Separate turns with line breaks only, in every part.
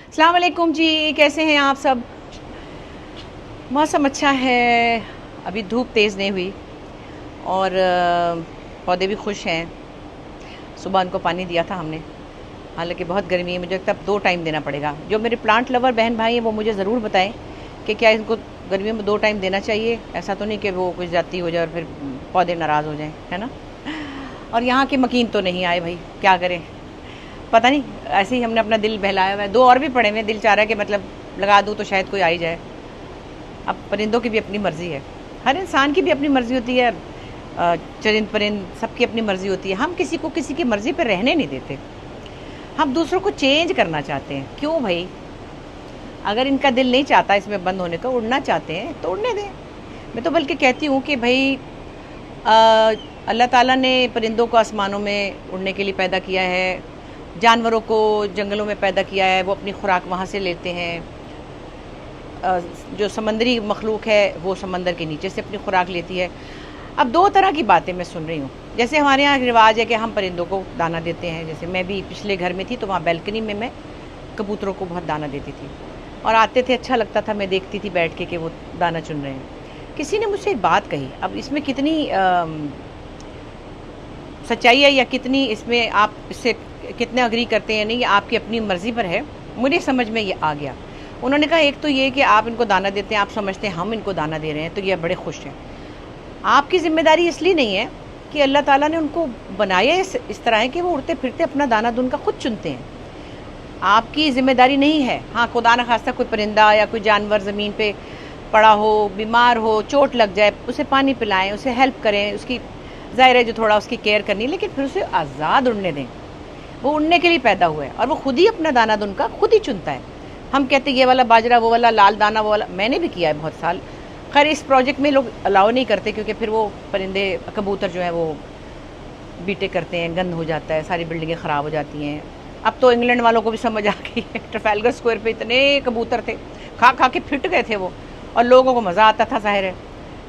السلام علیکم جی، کیسے ہیں آپ سب؟ موسم اچھا ہے، ابھی دھوپ تیز نہیں ہوئی اور پودے بھی خوش ہیں. صبح ان کو پانی دیا تھا ہم نے، حالانکہ بہت گرمی ہے. مجھے لگتا ہے اب 2 ٹائم دینا پڑے گا. جو میرے پلانٹ لور بہن بھائی ہیں وہ مجھے ضرور بتائیں کہ کیا ان کو گرمیوں میں 2 ٹائم دینا چاہیے. ایسا تو نہیں کہ وہ کچھ زیادتی ہو جائے اور پھر پودے ناراض ہو جائیں، ہے نا. اور یہاں کے مکین تو نہیں آئے بھائی، کیا کریں پتہ نہیں. ایسے ہی ہم نے اپنا دل بہلایا ہوا ہے. 2 اور بھی پڑے ہوئے ہیں، دل چاہ رہا ہے کہ مطلب لگا دوں تو شاید کوئی آ ہی جائے. اب پرندوں کی بھی اپنی مرضی ہے، ہر انسان کی بھی اپنی مرضی ہوتی ہے. چرند پرند سب کی اپنی مرضی ہوتی ہے. ہم کسی کو کسی کی مرضی پہ رہنے نہیں دیتے، ہم دوسروں کو چینج کرنا چاہتے ہیں. کیوں بھائی؟ اگر ان کا دل نہیں چاہتا اس میں بند ہونے کا، اڑنا چاہتے ہیں تو اڑنے دیں. میں تو بلکہ کہتی ہوں کہ بھائی اللہ تعالیٰ نے پرندوں کو آسمانوں میں اڑنے کے لیے پیدا کیا ہے، جانوروں کو جنگلوں میں پیدا کیا ہے، وہ اپنی خوراک وہاں سے لیتے ہیں. جو سمندری مخلوق ہے وہ سمندر کے نیچے سے اپنی خوراک لیتی ہے. اب 2 طرح کی باتیں میں سن رہی ہوں. جیسے ہمارے یہاں رواج ہے کہ ہم پرندوں کو دانہ دیتے ہیں. جیسے میں بھی پچھلے گھر میں تھی تو وہاں بیلکنی میں میں کبوتروں کو بہت دانہ دیتی تھی، اور آتے تھے اچھا لگتا تھا، میں دیکھتی تھی بیٹھ کے کہ وہ دانہ چن رہے ہیں. کسی نے مجھ سے ایک بات کہی، اب اس میں کتنی سچائی ہے یا کتنی اس میں آپ اس سے کتنے اگری کرتے ہیں نہیں، یہ آپ کی اپنی مرضی پر ہے. مجھے سمجھ میں یہ آ گیا. انہوں نے کہا ایک تو یہ کہ آپ ان کو دانہ دیتے ہیں، آپ سمجھتے ہیں ہم ان کو دانہ دے رہے ہیں تو یہ بڑے خوش ہیں. آپ کی ذمہ داری اس لیے نہیں ہے کہ اللہ تعالیٰ نے ان کو بنایا اس طرح ہے کہ وہ اڑتے پھرتے اپنا دانہ دن کا خود چنتے ہیں. آپ کی ذمہ داری نہیں ہے. ہاں خدا نخواستہ کوئی پرندہ یا کوئی جانور زمین پہ پڑا ہو، بیمار ہو، چوٹ لگ جائے، اسے پانی پلائیں، اسے ہیلپ کریں. اس کی ظاہر ہے جو تھوڑا اس کی کیئر کرنی، لیکن پھر اسے آزاد اڑنے دیں. وہ اڑنے کے لیے پیدا ہوا ہے اور وہ خود ہی اپنا دانہ دن کا خود ہی چنتا ہے. ہم کہتے ہیں یہ والا باجرہ، وہ والا لال دانہ، وہ والا میں نے بھی کیا ہے بہت سال. خیر اس پروجیکٹ میں لوگ الاؤ نہیں کرتے کیونکہ پھر وہ پرندے کبوتر جو ہیں وہ بیٹے کرتے ہیں، گند ہو جاتا ہے، ساری بلڈنگیں خراب ہو جاتی ہیں. اب تو انگلینڈ والوں کو بھی سمجھ آ گئی ہے. ٹرافالگر اسکوائر پہ اتنے کبوتر تھے، کھا کھا کے پھٹ گئے تھے وہ، اور لوگوں کو مزہ آتا تھا ظاہر ہے.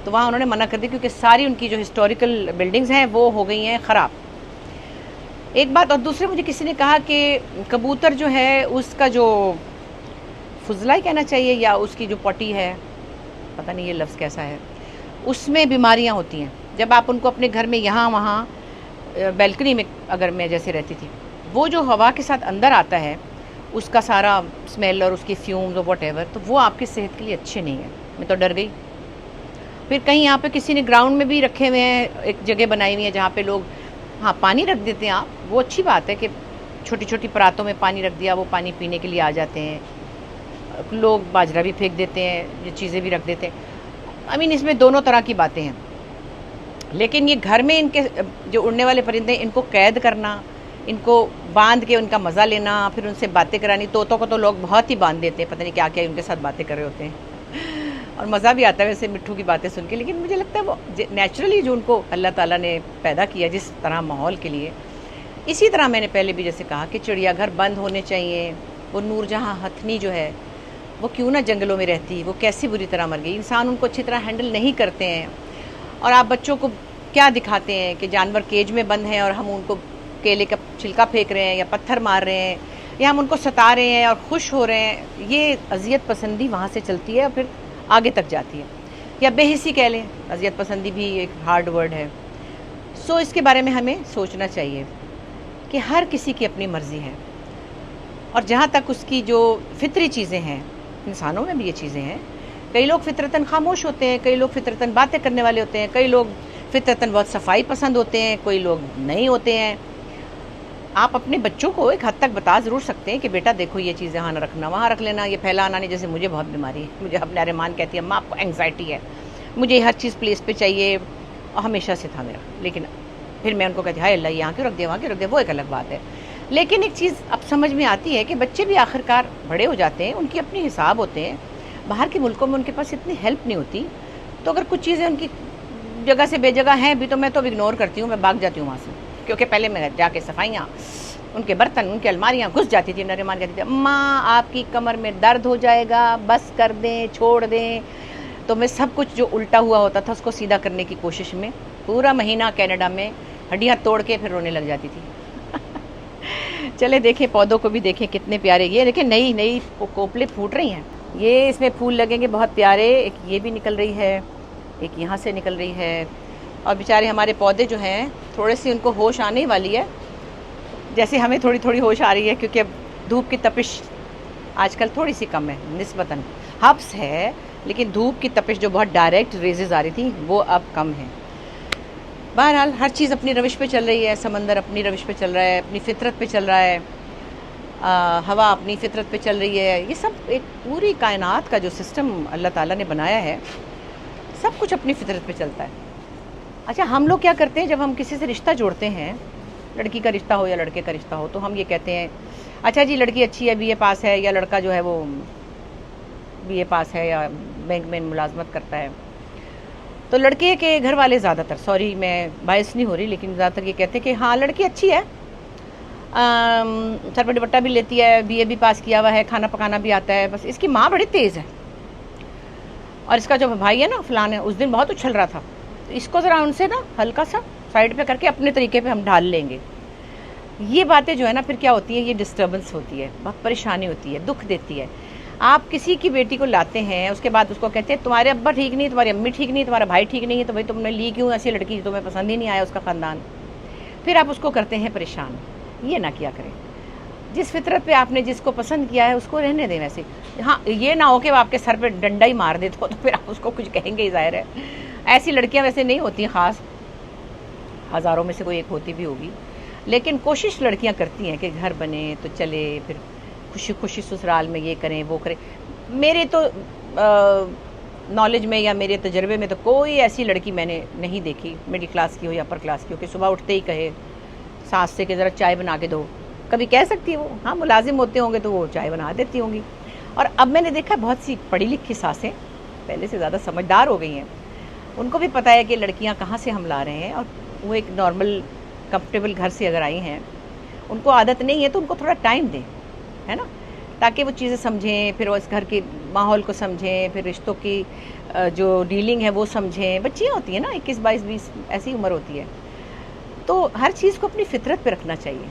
تو وہاں انہوں نے منع کر دی کیونکہ ساری ان کی جو ہسٹوریکل بلڈنگز ہیں وہ ہو گئی ہیں خراب. ایک بات. اور دوسرے مجھے کسی نے کہا کہ کبوتر جو ہے اس کا جو فضلہ ہی کہنا چاہیے یا اس کی جو پوٹی ہے، پتہ نہیں یہ لفظ کیسا ہے، اس میں بیماریاں ہوتی ہیں. جب آپ ان کو اپنے گھر میں یہاں وہاں بیلکنی میں اگر میں جیسے رہتی تھی، وہ جو ہوا کے ساتھ اندر آتا ہے اس کا سارا اسمیل اور اس کی فیومز اور واٹ ایور، تو وہ آپ کی صحت کے لیے اچھے نہیں ہیں. میں تو ڈر گئی. پھر کہیں یہاں پہ کسی نے گراؤنڈ میں بھی رکھے ہوئے ہیں، ایک جگہ بنائی ہوئی ہے جہاں پہ لوگ ہاں پانی رکھ دیتے ہیں. آپ وہ اچھی بات ہے کہ چھوٹی چھوٹی پراتوں میں پانی رکھ دیا، وہ پانی پینے کے لیے آ جاتے ہیں. لوگ باجرہ بھی پھینک دیتے ہیں، یہ چیزیں بھی رکھ دیتے ہیں. اس میں دونوں طرح کی باتیں ہیں. لیکن یہ گھر میں ان کے جو اڑنے والے پرندے ان کو قید کرنا، ان کو باندھ کے ان کا مزہ لینا، پھر ان سے باتیں کرانی. طوطوں کو تو لوگ بہت ہی باندھ دیتے ہیں، پتہ نہیں کیا کیا ان کے ساتھ باتیں کر رہے ہوتے ہیں، اور مزہ بھی آتا ہے ویسے مٹھو کی باتیں سن کے. لیکن مجھے لگتا ہے وہ نیچرلی جو ان کو اللہ تعالیٰ نے پیدا کیا جس طرح ماحول کے لیے، اسی طرح میں نے پہلے بھی جیسے کہا کہ چڑیا گھر بند ہونے چاہیے. وہ نور جہاں ہتھنی جو ہے وہ کیوں نہ جنگلوں میں رہتی، وہ کیسی بری طرح مر گئی. انسان ان کو اچھی طرح ہینڈل نہیں کرتے ہیں. اور آپ بچوں کو کیا دکھاتے ہیں کہ جانور کیج میں بند ہیں اور ہم ان کو کیلے کا چھلکا پھینک رہے ہیں یا پتھر مار رہے ہیں یا ہم ان کو ستا رہے ہیں اور خوش ہو رہے ہیں. یہ اذیت پسندی وہاں سے چلتی ہے اور پھر آگے تک جاتی ہے. یا بے حسی کہہ لیں، اذیت پسندی بھی ایک ہارڈ ورڈ ہے. اس کے بارے میں ہمیں سوچنا چاہیے کہ ہر کسی کی اپنی مرضی ہے، اور جہاں تک اس کی جو فطری چیزیں ہیں، انسانوں میں بھی یہ چیزیں ہیں. کئی لوگ فطرتاً خاموش ہوتے ہیں، کئی لوگ فطرتاً باتیں کرنے والے ہوتے ہیں، کئی لوگ فطرتاً بہت صفائی پسند ہوتے ہیں، کوئی لوگ نہیں ہوتے ہیں. آپ اپنے بچوں کو ایک حد تک بتا ضرور سکتے ہیں کہ بیٹا دیکھو یہ چیزیں یہاں نہ رکھنا، وہاں رکھ لینا. یہ پھیلانا نہیں. جیسے مجھے بہت بیماری ہے، مجھے اپنے ارمان کہتی ہے اماں آپ کو انگزائٹی ہے، مجھے ہر چیز پلیس پہ چاہیے، اور ہمیشہ سے تھا میرا. لیکن پھر میں ان کو کہتی ہائے اللہ یہاں کیوں رکھ دیا، وہاں کیوں رکھ دیا، وہ ایک الگ بات ہے. لیکن ایک چیز اب سمجھ میں آتی ہے کہ بچے بھی آخر کار بڑے ہو جاتے ہیں، ان کی اپنی حساب ہوتے ہیں. باہر کے ملکوں میں ان کے پاس اتنی ہیلپ نہیں ہوتی، تو اگر کچھ چیزیں ان کی جگہ سے بے جگہ ہیں بھی تو میں تو اگنور کرتی ہوں، میں بھاگ جاتی ہوں وہاں سے. کیونکہ پہلے میں جا کے صفائیاں، ان کے برتن، ان کی الماریاں گھس جاتی تھی. نریمان کہتی تھی اماں آپ کی کمر میں درد ہو جائے گا، بس کر دیں، چھوڑ دیں. تو میں سب کچھ جو الٹا ہوا ہوتا تھا اس کو سیدھا کرنے کی کوشش میں پورا مہینہ کینیڈا میں ہڈیاں توڑ کے پھر رونے لگ جاتی تھی. چلے دیکھیں پودوں کو بھی دیکھیں کتنے پیارے. یہ دیکھیں نئی نئی کوپلیں پھوٹ رہی ہیں. یہ اس میں پھول لگیں گے بہت پیارے. ایک یہ بھی نکل رہی ہے, ایک یہاں سے نکل رہی ہے. اور بیچارے ہمارے پودے جو ہیں تھوڑے سی ان کو ہوش آنے والی ہے, جیسے ہمیں تھوڑی تھوڑی ہوش آ رہی ہے, کیونکہ اب دھوپ کی تپش آج کل تھوڑی سی کم ہے نسبتاً. ہبس ہے لیکن دھوپ کی تپش جو بہت ڈائریکٹ ریزز آ رہی تھی وہ اب کم ہے. بہرحال ہر چیز اپنی روش پہ چل رہی ہے. سمندر اپنی روش پہ چل رہا ہے, اپنی فطرت پہ چل رہا ہے, ہوا اپنی فطرت پہ چل رہی ہے. یہ سب ایک پوری کائنات کا جو سسٹم اللہ تعالیٰ نے بنایا ہے, سب کچھ اپنی فطرت پہ چلتا ہے. اچھا ہم لوگ کیا کرتے ہیں جب ہم کسی سے رشتہ جوڑتے ہیں, لڑکی کا رشتہ ہو یا لڑکے کا رشتہ ہو, تو ہم یہ کہتے ہیں اچھا جی لڑکی اچھی ہے, بی اے پاس ہے, یا لڑکا جو ہے وہ بی اے پاس ہے یا بینک میں ملازمت کرتا ہے. تو لڑکے کے گھر والے زیادہ تر, سوری میں باعث نہیں ہو رہی, لیکن زیادہ تر یہ کہتے ہیں کہ ہاں لڑکی اچھی ہے, سر پہ دوپٹہ بھی لیتی ہے, بی اے بھی پاس کیا ہوا ہے, کھانا پکانا بھی آتا ہے, بس اس کی ماں بڑی تیز ہے. اور اس کا جو بھائی ہے نا فلان ہے, اس دن بہت اچھل رہا تھا, تو اس کو ذرا ان سے نا ہلکا سا سائڈ پہ کر کے اپنے طریقے پہ ہم ڈھال لیں گے. یہ باتیں جو ہے نا پھر کیا ہوتی ہے, یہ ڈسٹربنس ہوتی ہے, بہت پریشانی ہوتی ہے, دکھ دیتی ہے. آپ کسی کی بیٹی کو لاتے ہیں, اس کے بعد اس کو کہتے ہیں تمہارے ابا ٹھیک نہیں, تمہاری امی ٹھیک نہیں, تمہارا بھائی ٹھیک نہیں ہے, تو بھائی تم نے لی کیوں ایسی لڑکی, تمہیں پسند ہی نہیں آیا اس کا خاندان. پھر آپ اس کو کرتے ہیں پریشان. یہ نہ کیا کریں. جس فطرت پہ آپ نے جس کو پسند کیا ہے اس کو رہنے دیں ویسے. ہاں یہ نہ ہو کہ وہ آپ کے سر پہ ڈنڈا ہی مار دیتے ہو, تو پھر آپ اس کو کچھ کہیں گے ہی, ظاہر ہے. ایسی لڑکیاں ویسے نہیں ہوتی خاص, ہزاروں میں سے کوئی ایک ہوتی بھی ہوگی, لیکن کوشش لڑکیاں کرتی ہیں کہ گھر بنے تو چلے, پھر خوشی خوشی سسرال میں یہ کریں وہ کریں. میرے تو نالج میں یا میرے تجربے میں تو کوئی ایسی لڑکی میں نے نہیں دیکھی, مڈل کلاس کی ہو یا اپر کلاس کی ہو, کہ صبح اٹھتے ہی کہے ساس سے کہ ذرا چائے بنا کے دو. کبھی کہہ سکتی ہے وہ, ہاں ملازم ہوتے ہوں گے تو وہ چائے بنا دیتی ہوں گی. اور اب میں نے دیکھا بہت سی پڑھی لکھی ساسیں پہلے سے زیادہ سمجھدار ہو گئی ہیں. ان کو بھی پتہ ہے کہ لڑکیاں کہاں سے ہم لا رہے ہیں, اور وہ ایک نارمل کمفرٹیبل گھر سے اگر آئی ہیں, ان کو عادت نہیں ہے, تو ان کو تھوڑا ٹائم دیں, ہے نا, تاکہ وہ چیزیں سمجھیں, پھر وہ اس گھر کے ماحول کو سمجھیں, پھر رشتوں کی جو ڈیلنگ ہے وہ سمجھیں. بچیاں ہوتی ہیں نا 21 22 20 ایسی عمر ہوتی ہے, تو ہر چیز کو اپنی فطرت پہ رکھنا چاہیے.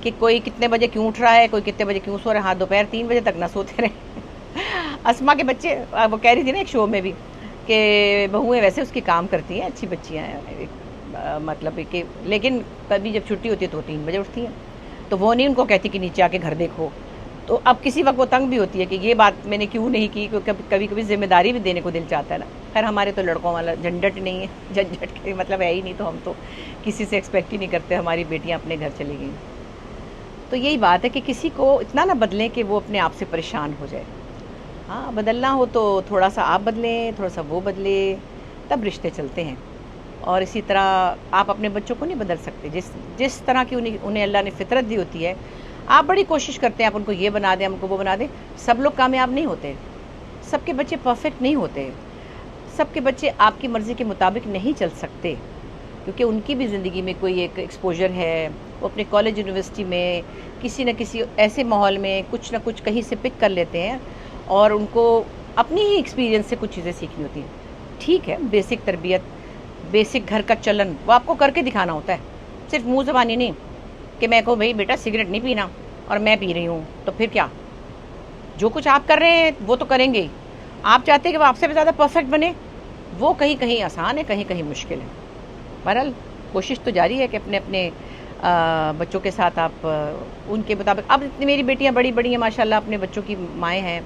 کہ کوئی کتنے بجے کیوں اٹھ رہا ہے, کوئی کتنے بجے کیوں سو رہا ہے, ہاں دوپہر 3 بجے تک نہ سوتے رہے. اسما کے بچے, وہ کہہ رہی تھی نا ایک شو میں بھی کہ بہویں ویسے اس کی کام کرتی ہیں, اچھی بچیاں ہیں, مطلب کہ لیکن کبھی جب چھٹی ہوتی ہے تو 3 بجے اٹھتی ہیں, تو وہ نہیں ان کو کہتی کہ نیچے آ کے گھر دیکھو. تو اب کسی وقت وہ تنگ بھی ہوتی ہے کہ یہ بات میں نے کیوں نہیں کی, کیونکہ کبھی کبھی ذمہ داری بھی دینے کو دل چاہتا ہے نا. خیر ہمارے تو لڑکوں والا جھنجٹ نہیں ہے, جھنجٹ کے مطلب ہے ہی نہیں, تو ہم تو کسی سے ایکسپیکٹ ہی نہیں کرتے ہماری بیٹیاں اپنے گھر چلی گئیں. تو یہی بات ہے کہ کسی کو اتنا نہ بدلیں کہ وہ اپنے آپ سے پریشان ہو جائے. ہاں بدلنا ہو تو تھوڑا سا آپ بدلیں, تھوڑا سا وہ بدلے, تب رشتے چلتے ہیں. اور اسی طرح آپ اپنے بچوں کو نہیں بدل سکتے, جس طرح کی انہیں اللہ نے فطرت دی ہوتی ہے. آپ بڑی کوشش کرتے ہیں آپ ان کو یہ بنا دیں, ہم کو وہ بنا دیں. سب لوگ کامیاب نہیں ہوتے, سب کے بچے پرفیکٹ نہیں ہوتے, سب کے بچے آپ کی مرضی کے مطابق نہیں چل سکتے, کیونکہ ان کی بھی زندگی میں کوئی ایک ایکسپوجر ہے. وہ اپنے کالج یونیورسٹی میں کسی نہ کسی ایسے ماحول میں کچھ نہ کچھ کہیں سے پک کر لیتے ہیں, اور ان کو اپنی ہی ایکسپیرینس سے کچھ چیزیں سیکھنی ہوتی ہیں. ٹھیک ہے, بیسک تربیت, بیسک گھر کا چلن وہ آپ کو کر کے دکھانا ہوتا ہے, صرف منہ زبانی نہیں کہ میں کہوں بھائی بیٹا سگریٹ نہیں پینا اور میں پی رہی ہوں, تو پھر کیا, جو کچھ آپ کر رہے ہیں وہ تو کریں گے. آپ چاہتے ہیں کہ وہ آپ سے بھی زیادہ پرفیکٹ بنے, وہ کہیں کہیں آسان ہے, کہیں کہیں مشکل ہے. بہرحال کوشش تو جاری ہے کہ اپنے اپنے بچوں کے ساتھ آپ ان کے مطابق. اب میری بیٹیاں بڑی بڑی ہیں ماشاء اللہ, اپنے بچوں کی مائیں ہیں,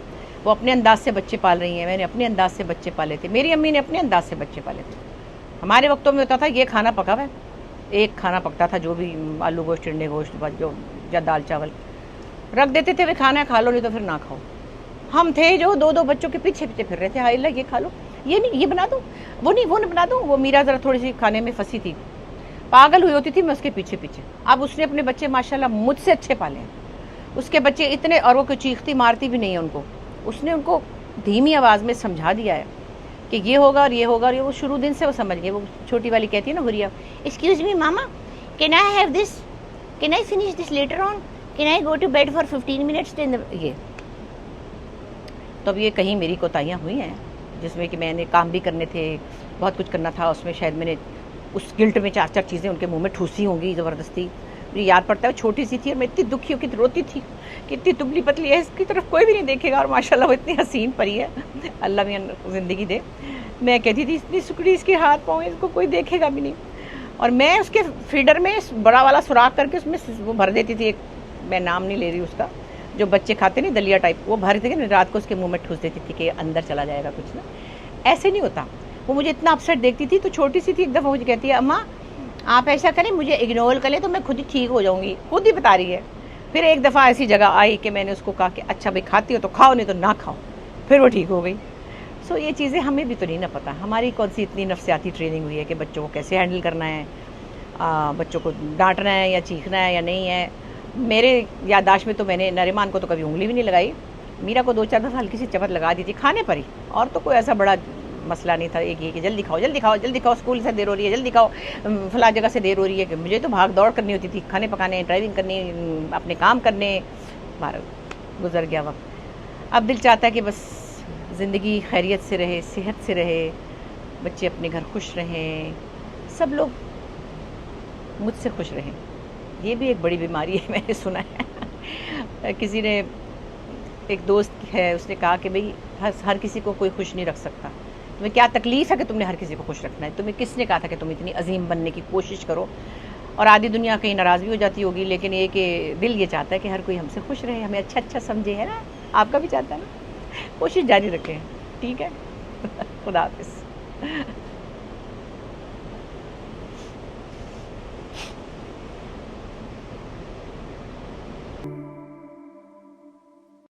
وہ اپنے انداز سے بچے پال رہی ہیں. میں نے اپنے انداز سے بچے پالے تھے, میری امی نے اپنے انداز سے بچے پالے تھے. ہمارے وقتوں میں ہوتا تھا یہ کھانا پکا ہوا ہے, ایک کھانا پکتا تھا, جو بھی آلو گوشت, ٹنڈے گوشت, جو یا دال چاول رکھ دیتے تھے, وہ کھانا ہے کھا لو, نہیں تو پھر نہ کھاؤ. ہم تھے جو دو بچوں کے پیچھے پیچھے پھر رہے تھے, ہائی اللہ یہ کھا لو, یہ نہیں یہ بنا دو, وہ نہیں وہ بنا دو. وہ میرا ذرا تھوڑی سی کھانے میں پھنسی تھی, پاگل ہوئی ہوتی تھی میں اس کے پیچھے پیچھے. اب اس نے اپنے بچے ماشاءاللہ مجھ سے اچھے پالے ہیں, اس کے بچے اتنے, اور وہ کوئی چیختی مارتی بھی نہیں ہے ان کو. اس نے ان کو دھیمی آواز میں سمجھا دیا ہے کہ یہ ہوگا اور یہ ہوگا, اور یہ وہ شروع دن سے وہ سمجھ گئے. وہ چھوٹی والی کہتی ہے نا گڑیا, excuse me mama, can I have this, can I finish this later on, can I go to bed for 15 minutes. یہ تو اب یہ کہیں میری کوتاہیاں ہوئی ہیں, جس میں کہ میں نے کام بھی کرنے تھے, بہت کچھ کرنا تھا, اس میں شاید میں نے اس گلٹ میں 4 چیزیں ان کے منہ میں ٹھوسی ہوں گی زبردستی. مجھے یاد پڑتا ہے وہ چھوٹی سی تھی اور میں اتنی دکھی ہو کتنی روتی تھی کہ اتنی دبلی پتلی ہے، اس کی طرف کوئی بھی نہیں دیکھے گا، اور ماشاءاللہ وہ اتنی حسین پری ہے، اللہ بھی زندگی دے۔ میں کہتی تھی اتنی سکڑی اس کے ہاتھ پاؤں، اس کو کوئی دیکھے گا بھی نہیں، اور میں اس کے فیڈر میں بڑا والا سوراخ کر کے اس میں وہ بھر دیتی تھی، ایک میں نام نہیں لے رہی اس کا، جو بچے کھاتے نہیں دلیا ٹائپ، وہ بھر کے رات کو اس کے منہ میں ٹھوس دیتی تھی کہ اندر چلا جائے گا کچھ نا۔ ایسے نہیں ہوتا، وہ مجھے اتنا اپسیٹ دیکھتی تھی، تو چھوٹی سی تھی، ایک دفعہ مجھے کہتی ہے اماں آپ ایسا کریں مجھے اگنور کریں تو میں خود ہی ٹھیک ہو جاؤں گی، خود ہی بتا رہی ہے۔ پھر ایک دفعہ ایسی جگہ آئی کہ میں نے اس کو کہا کہ اچھا بھائی کھاتی ہو تو کھاؤ نہیں تو نہ کھاؤ، پھر وہ ٹھیک ہو گئی۔ سو یہ چیزیں ہمیں بھی تو نہیں نہ پتہ، ہماری کون سی اتنی نفسیاتی ٹریننگ ہوئی ہے کہ بچوں کو کیسے ہینڈل کرنا ہے، بچوں کو ڈانٹنا ہے یا چیخنا ہے یا نہیں ہے۔ میرے یادداشت میں تو میں نے نریمان کو تو کبھی انگلی بھی نہیں لگائی، میرا کو 2-4 دفعہ ہلکی سی چپت لگا دی تھی کھانے پر ہی، اور تو کوئی ایسا بڑا مسئلہ نہیں تھا، ایک یہ کہ جلدی کھاؤ جلدی کھاؤ جلدی کھاؤ، اسکول سے دیر ہو رہی ہے جلدی کھاؤ، فلاں جگہ سے دیر ہو رہی ہے، کہ مجھے تو بھاگ دوڑ کرنی ہوتی تھی، کھانے پکانے، ڈرائیونگ کرنی، اپنے کام کرنے، بارہ گزر گیا وقت۔ اب دل چاہتا ہے کہ بس زندگی خیریت سے رہے، صحت سے رہے، بچے اپنے گھر خوش رہیں، سب لوگ مجھ سے خوش رہیں۔ یہ بھی ایک بڑی بیماری ہے، میں نے سنا ہے، کسی نے ایک دوست ہے اس نے کہا کہ بھئی ہر کسی کو کوئی خوش نہیں رکھ سکتا، تمہیں کیا تکلیف ہے کہ تم نے ہر کسی کو خوش رکھنا ہے، تمہیں کس نے کہا تھا کہ تم اتنی عظیم بننے کی کوشش کرو، اور آدھی دنیا کہیں ناراض بھی ہو جاتی ہوگی، لیکن یہ کہ دل یہ چاہتا ہے کہ ہر کوئی ہم سے خوش رہے، ہمیں اچھا اچھا سمجھے، ہے نا؟ آپ کا بھی چاہتا ہے نا؟ کوشش جاری رکھیں، ٹھیک ہے؟ خدا حافظ۔